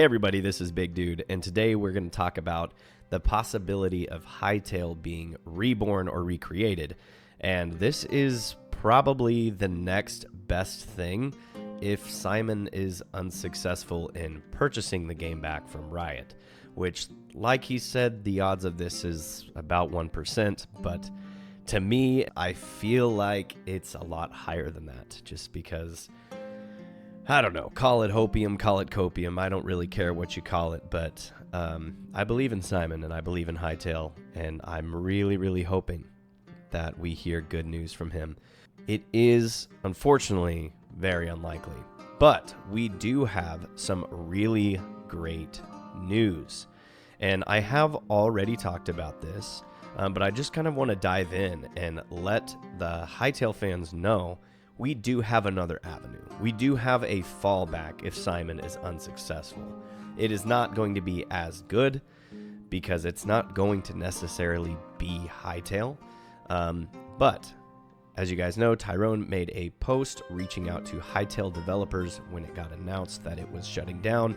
Hey everybody, this is Big Dude, and today we're going to talk about the possibility of Hytale being reborn or recreated. And this is probably the next best thing if Simon is unsuccessful in purchasing the game back from Riot, which, like he said, the odds of this is about 1%, but to me, I feel like it's a lot higher than that, just because, I don't know, call it hopium, call it copium, I don't really care what you call it, but I believe in Simon and I believe in Hytale, and I'm really hoping that we hear good news from him. It is, unfortunately, very unlikely, but we do have some really great news, and I have already talked about this, but I just kind of want to dive in and let the Hytale fans know we do have another avenue. We do have a fallback if Simon is unsuccessful. It is not going to be as good because it's not going to necessarily be Hytale. But as you guys know, Tryon made a post reaching out to Hytale developers when it got announced that it was shutting down,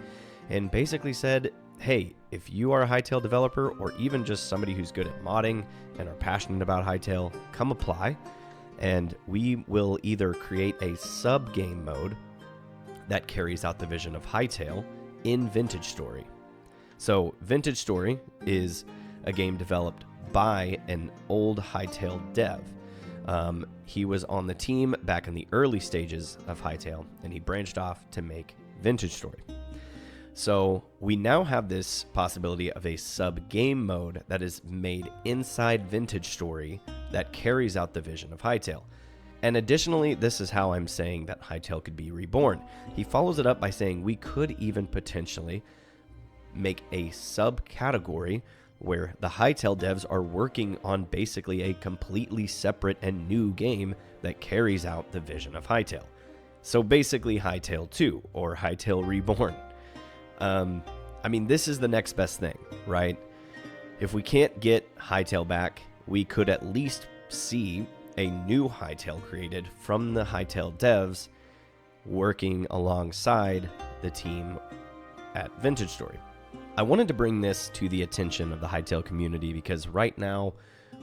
and basically said, hey, if you are a Hytale developer or even just somebody who's good at modding and are passionate about Hytale, come apply. And we will either create a sub-game mode that carries out the vision of Hytale in Vintage Story. So Vintage Story is a game developed by an old Hytale dev. He was on the team back in the early stages of Hytale, and he branched off to make Vintage Story. So we now have this possibility of a sub-game mode that is made inside Vintage Story that carries out the vision of Hytale. And additionally, this is how I'm saying that Hytale could be reborn. He follows it up by saying we could even potentially make a subcategory where the Hytale devs are working on basically a completely separate and new game that carries out the vision of Hytale. So basically Hytale 2 or Hytale Reborn. I mean, this is the next best thing, right? If we can't get Hytale back, we could at least see a new Hytale created from the Hytale devs working alongside the team at Vintage Story. I wanted to bring this to the attention of the Hytale community because right now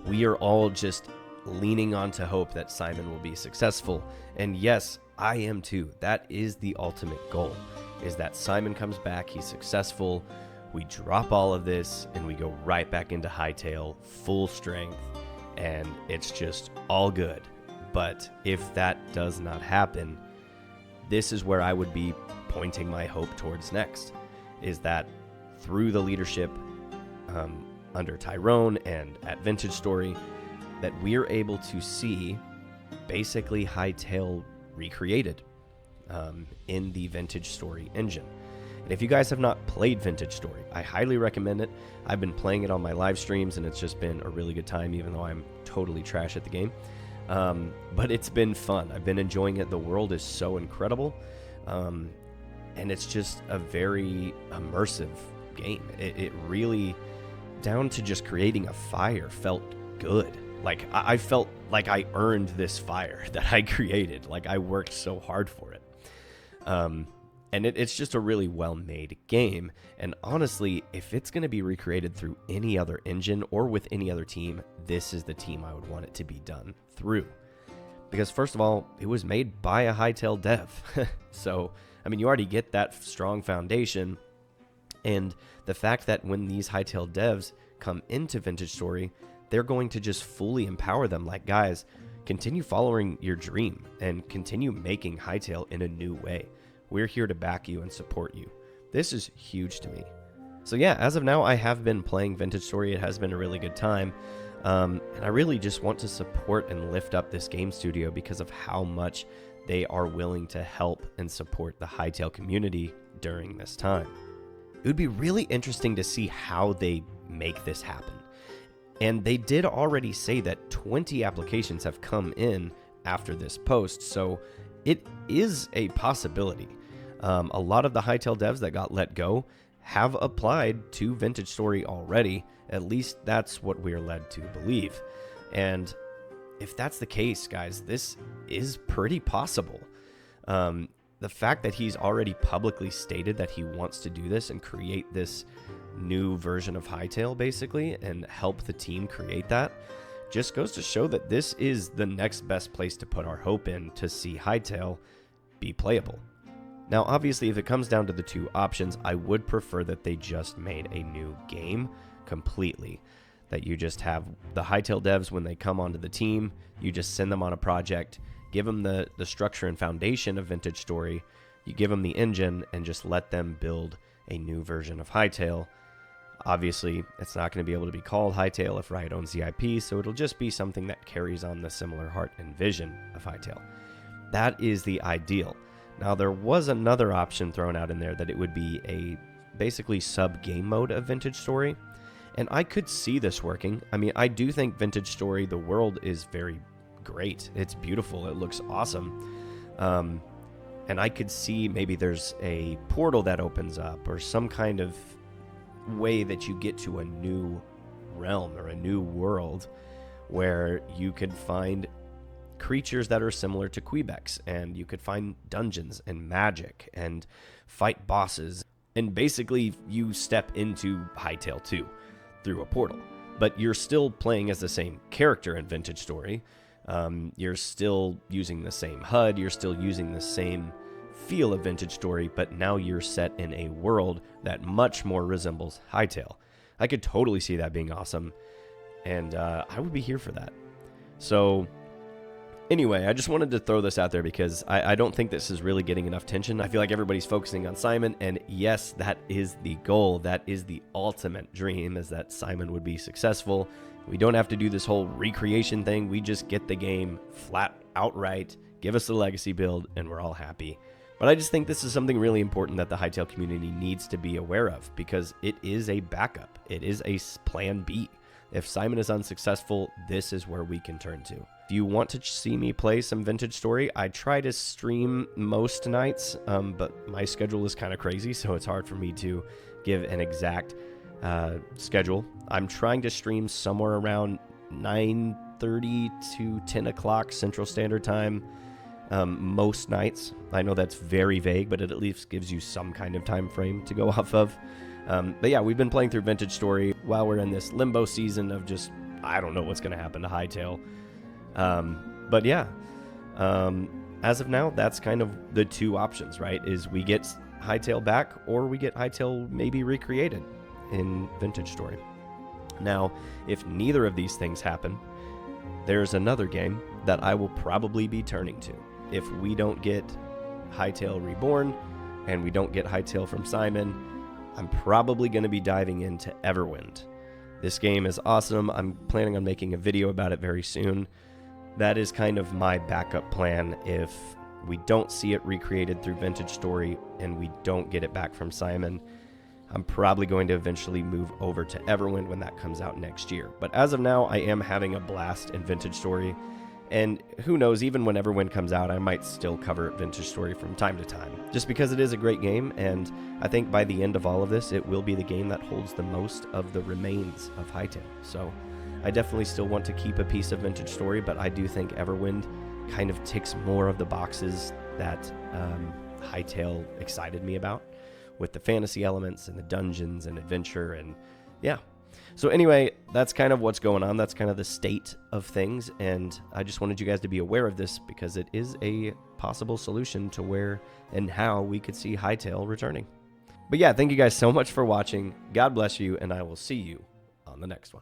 we are all just leaning on to hope that Simon will be successful. And yes, I am too. That is the ultimate goal, is that Simon comes back, he's successful, we drop all of this, and we go right back into Hytale, full strength, and it's just all good. But if that does not happen, this is where I would be pointing my hope towards next, is that through the leadership under Tryon and at Vintage Story, that we're able to see basically Hytale recreated in the Vintage Story engine. And if you guys have not played Vintage Story, I highly recommend it. I've been playing it on my live streams, and it's just been a really good time, even though I'm totally trash at the game. But it's been fun. I've been enjoying it. The world is so incredible. And it's just a very immersive game. It really, down to just creating a fire, felt good. Like, I felt like I earned this fire that I created. Like, I worked so hard for it. And it's just a really well-made game. And honestly, if it's going to be recreated through any other engine or with any other team, this is the team I would want it to be done through. Because first of all, it was made by a Hytale dev. So, I mean, you already get that strong foundation. And the fact that when these Hytale devs come into Vintage Story, they're going to just fully empower them. Like, guys, continue following your dream and continue making Hytale in a new way. We're here to back you and support you. This is huge to me. So yeah, as of now, I have been playing Vintage Story. It has been a really good time. And I really just want to support and lift up this game studio because of how much they are willing to help and support the Hytale community during this time. It would be really interesting to see how they make this happen. And they did already say that 20 applications have come in after this post, so it is a possibility. A lot of the Hytale devs that got let go have applied to Vintage Story already. At least that's what we're led to believe. And if that's the case, guys, this is pretty possible. the fact that he's already publicly stated that he wants to do this and create this new version of Hytale, basically, and help the team create that, just goes to show that this is the next best place to put our hope in to see Hytale be playable. Now, obviously, if it comes down to the two options, I would prefer that they just made a new game completely. That you just have the Hytale devs, when they come onto the team, you just send them on a project, give them the structure and foundation of Vintage Story, you give them the engine, and just let them build a new version of Hytale. Obviously, it's not going to be able to be called Hytale if Riot owns the IP, so it'll just be something that carries on the similar heart and vision of Hytale. That is the ideal. Now, there was another option thrown out in there that it would be a basically sub-game mode of Vintage Story, and I could see this working. I mean, I do think Vintage Story, the world is very great. It's beautiful. It looks awesome. And I could see maybe there's a portal that opens up or some kind of way that you get to a new realm or a new world where you could find creatures that are similar to Quebecs, and you could find dungeons and magic and fight bosses, and basically you step into Hytale 2 through a portal, but you're still playing as the same character in Vintage Story. You're still using the same HUD, you're still using the same feel of Vintage Story, but now you're set in a world that much more resembles Hytale. I could totally see that being awesome, and I would be here for that. So anyway, I just wanted to throw this out there because I don't think this is really getting enough attention. I feel like everybody's focusing on Simon, and yes, that is the goal. That is the ultimate dream, is that Simon would be successful. We don't have to do this whole recreation thing. We just get the game flat outright, give us the legacy build, and we're all happy. But I just think this is something really important that the Hytale community needs to be aware of, because it is a backup. It is a plan B. If Simon is unsuccessful, this is where we can turn to. If you want to see me play some Vintage Story, I try to stream most nights, but my schedule is kind of crazy, so it's hard for me to give an exact schedule. I'm trying to stream somewhere around 9:30 to 10 o'clock Central Standard Time most nights. I know that's very vague, but it at least gives you some kind of time frame to go off of. But yeah, we've been playing through Vintage Story while we're in this limbo season of just, I don't know what's going to happen to Hytale. But yeah, as of now, that's kind of the two options, right? Is we get Hytale back, or we get Hytale maybe recreated in Vintage Story. Now, if neither of these things happen, there's another game that I will probably be turning to. If we don't get Hytale Reborn, and we don't get Hytale from Simon, I'm probably going to be diving into Everwind. This game is awesome. I'm planning on making a video about it very soon. That is kind of my backup plan if we don't see it recreated through Vintage Story and we don't get it back from Simon. I'm probably going to eventually move over to Everwind when that comes out next year. But as of now, I am having a blast in Vintage Story. And who knows, even when Everwind comes out, I might still cover Vintage Story from time to time, just because it is a great game, and I think by the end of all of this, it will be the game that holds the most of the remains of Hytale. So I definitely still want to keep a piece of Vintage Story, but I do think Everwind kind of ticks more of the boxes that Hytale excited me about, with the fantasy elements and the dungeons and adventure, and yeah. So anyway, that's kind of what's going on. That's kind of the state of things, and I just wanted you guys to be aware of this because it is a possible solution to where and how we could see Hytale returning. But yeah, thank you guys so much for watching. God bless you, and I will see you on the next one.